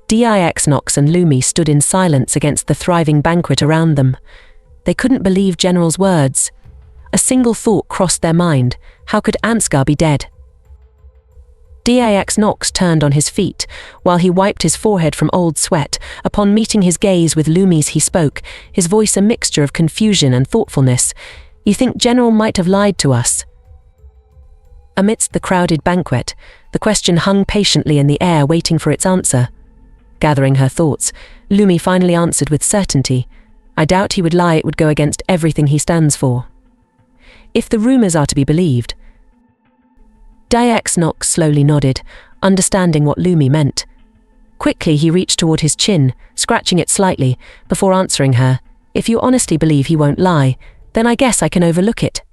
Dix Nox and Lumi stood in silence against the thriving banquet around them. They couldn't believe General's words. A single thought crossed their mind: how could Ansgar be dead? Dix Nox turned on his feet, while he wiped his forehead from old sweat. Upon meeting his gaze with Lumi's, he spoke, his voice a mixture of confusion and thoughtfulness. "You think General might have lied to us?" Amidst the crowded banquet, the question hung patiently in the air, waiting for its answer. Gathering her thoughts, Lumi finally answered with certainty. "I doubt he would lie. It would go against everything he stands for." If the rumors are to be believed. Dix Nox slowly nodded, understanding what Lumi meant. Quickly he reached toward his chin, scratching it slightly, before answering her. "If you honestly believe he won't lie, then I guess I can overlook it."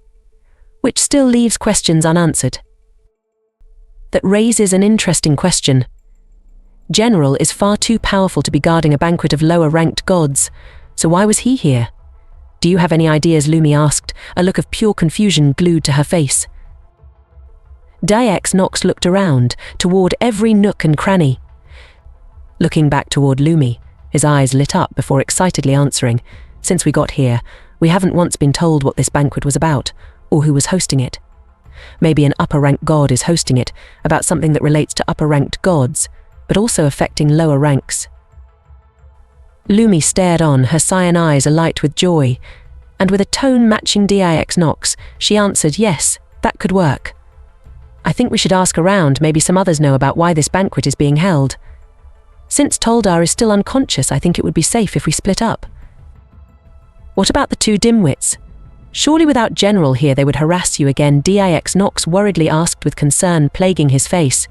Which still leaves questions unanswered. That raises an interesting question. General is far too powerful to be guarding a banquet of lower-ranked gods, so why was he here? "Do you have any ideas?" Lumi asked, a look of pure confusion glued to her face. Dix Nox looked around, toward every nook and cranny. Looking back toward Lumi, his eyes lit up before excitedly answering, "Since we got here, we haven't once been told what this banquet was about, or who was hosting it. Maybe an upper-ranked god is hosting it, about something that relates to upper-ranked gods, but also affecting lower ranks." Lumi stared on, her cyan eyes alight with joy, and with a tone matching Dix Nox, she answered, "Yes, that could work. I think we should ask around, maybe some others know about why this banquet is being held. Since Toldar is still unconscious, I think it would be safe if we split up." "What about the two dimwits? Surely without General here they would harass you again," Dix Nox worriedly asked with concern plaguing his face.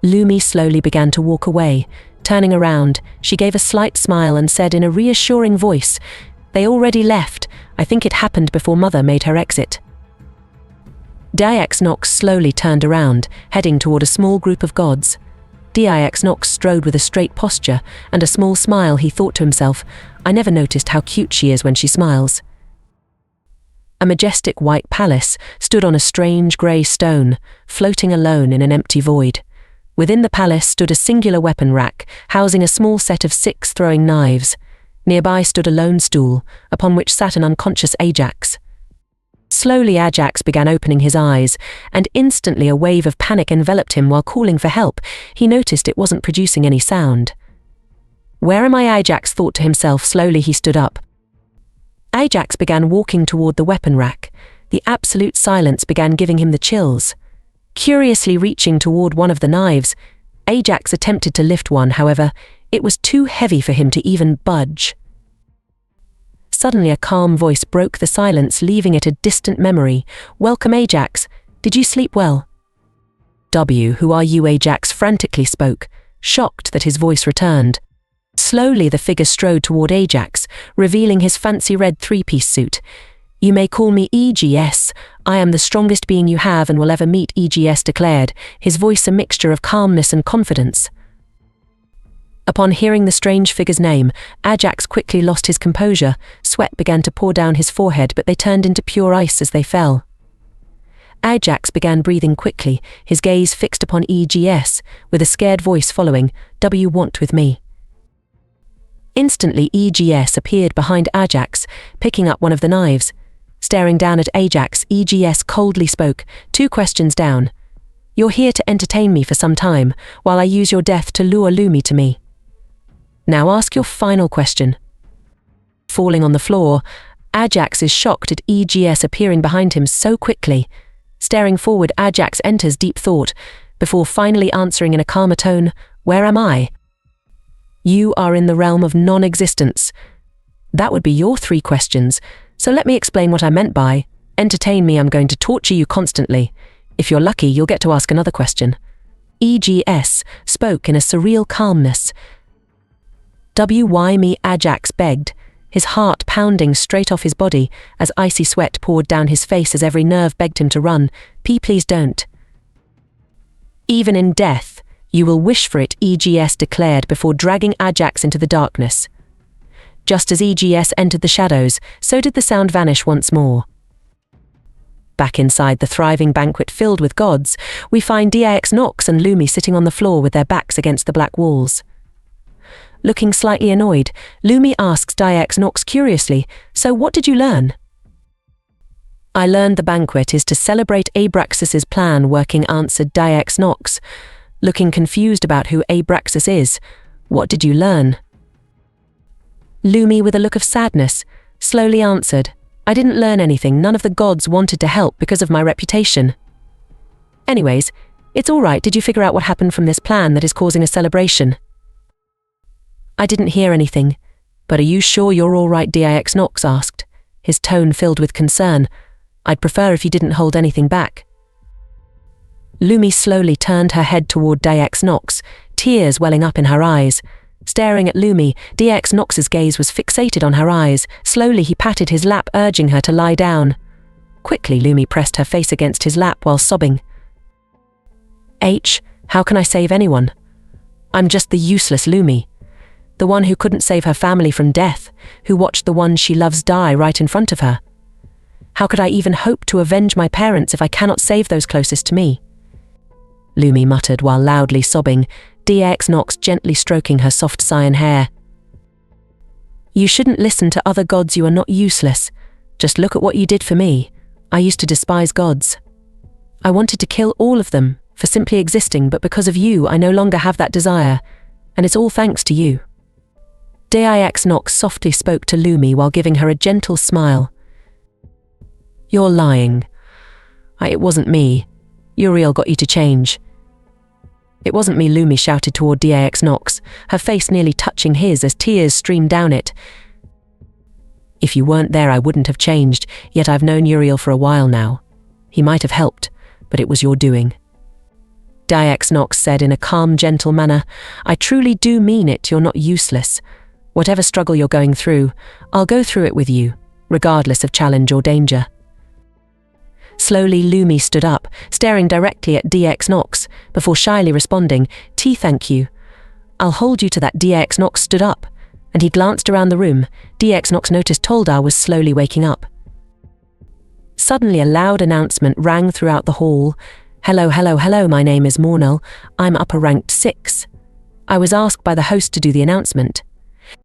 Lumi slowly began to walk away. Turning around, she gave a slight smile and said in a reassuring voice, "They already left. I think it happened before Mother made her exit." Dix Nox slowly turned around, heading toward a small group of gods. Dix Nox strode with a straight posture and a small smile. He thought to himself, "I never noticed how cute she is when she smiles." A majestic white palace stood on a strange grey stone, floating alone in an empty void. Within the palace stood a singular weapon rack, housing a small set of 6 throwing knives. Nearby stood a lone stool, upon which sat an unconscious Ajax. Slowly Ajax began opening his eyes, and instantly a wave of panic enveloped him. While calling for help, he noticed it wasn't producing any sound. "Where am I?" Ajax thought to himself. Slowly he stood up. Ajax began walking toward the weapon rack. The absolute silence began giving him the chills. Curiously reaching toward one of the knives, Ajax attempted to lift one. However, it was too heavy for him to even budge. Suddenly a calm voice broke the silence, leaving it a distant memory. "Welcome, Ajax. Did you sleep well?" "Who are you?" Ajax frantically spoke, shocked that his voice returned. Slowly the figure strode toward Ajax, revealing his fancy red 3-piece suit. "You may call me EGS. I am the strongest being you have and will ever meet," EGS declared, his voice a mixture of calmness and confidence. Upon hearing the strange figure's name, Ajax quickly lost his composure. Sweat began to pour down his forehead, but they turned into pure ice as they fell. Ajax began breathing quickly, his gaze fixed upon EGS, with a scared voice following, "What you want with me?" Instantly EGS appeared behind Ajax, picking up one of the knives. Staring down at Ajax, EGS coldly spoke, 2 questions down. "You're here to entertain me for some time, while I use your death to lure Lumi to me. Now ask your final question." Falling on the floor, Ajax is shocked at EGS appearing behind him so quickly. Staring forward, Ajax enters deep thought, before finally answering in a calmer tone, "Where am I?" "You are in the realm of non-existence." "That would be your 3 questions, so let me explain what I meant by, entertain me. I'm going to torture you constantly. If you're lucky, you'll get to ask another question." EGS spoke in a surreal calmness. "Why me?" Ajax begged, his heart pounding straight off his body as icy sweat poured down his face as every nerve begged him to run. Please don't. Even in death, you will wish for it," EGS declared before dragging Ajax into the darkness. Just as EGS entered the shadows, so did the sound vanish once more. Back inside the thriving banquet filled with gods, we find Dix Nox and Lumi sitting on the floor with their backs against the black walls. Looking slightly annoyed, Lumi asks Dix Nox curiously, "So what did you learn?" "I learned the banquet is to celebrate Abraxas's plan working," answered Dix Nox. Looking confused about who Abraxas is, "What did you learn?" Lumi, with a look of sadness, slowly answered, "I didn't learn anything. None of the gods wanted to help because of my reputation. Anyways, it's all right. Did you figure out what happened from this plan that is causing a celebration?" "I didn't hear anything, but are you sure you're all right?" Dix Nox asked, his tone filled with concern. "I'd prefer if you didn't hold anything back." Lumi slowly turned her head toward Dix Nox, tears welling up in her eyes. Staring at Lumi, Dix Nox's gaze was fixated on her eyes. Slowly he patted his lap, urging her to lie down. Quickly, Lumi pressed her face against his lap while sobbing. How can I save anyone? I'm just the useless Lumi. The one who couldn't save her family from death, who watched the one she loves die right in front of her. How could I even hope to avenge my parents if I cannot save those closest to me?" Lumi muttered while loudly sobbing, Dix Nox gently stroking her soft cyan hair. "You shouldn't listen to other gods. You are not useless. Just look at what you did for me. I used to despise gods. I wanted to kill all of them for simply existing, but because of you, I no longer have that desire, and it's all thanks to you." Dix Nox softly spoke to Lumi while giving her a gentle smile. "You're lying. It wasn't me. Uriel got you to change." "It wasn't me," Lumi shouted toward Dix Nox, her face nearly touching his as tears streamed down it. "If you weren't there, I wouldn't have changed, yet I've known Uriel for a while now. He might have helped, but it was your doing." Dix Nox said in a calm, gentle manner, "I truly do mean it. You're not useless. Whatever struggle you're going through, I'll go through it with you, regardless of challenge or danger." Slowly, Lumi stood up, staring directly at Dix Nox, before shyly responding, "Thank you. I'll hold you to that." Dix Nox stood up, and he glanced around the room. Dix Nox noticed Toldar was slowly waking up. Suddenly, a loud announcement rang throughout the hall. "Hello, hello, hello, my name is Mornell. I'm upper ranked 6. I was asked by the host to do the announcement."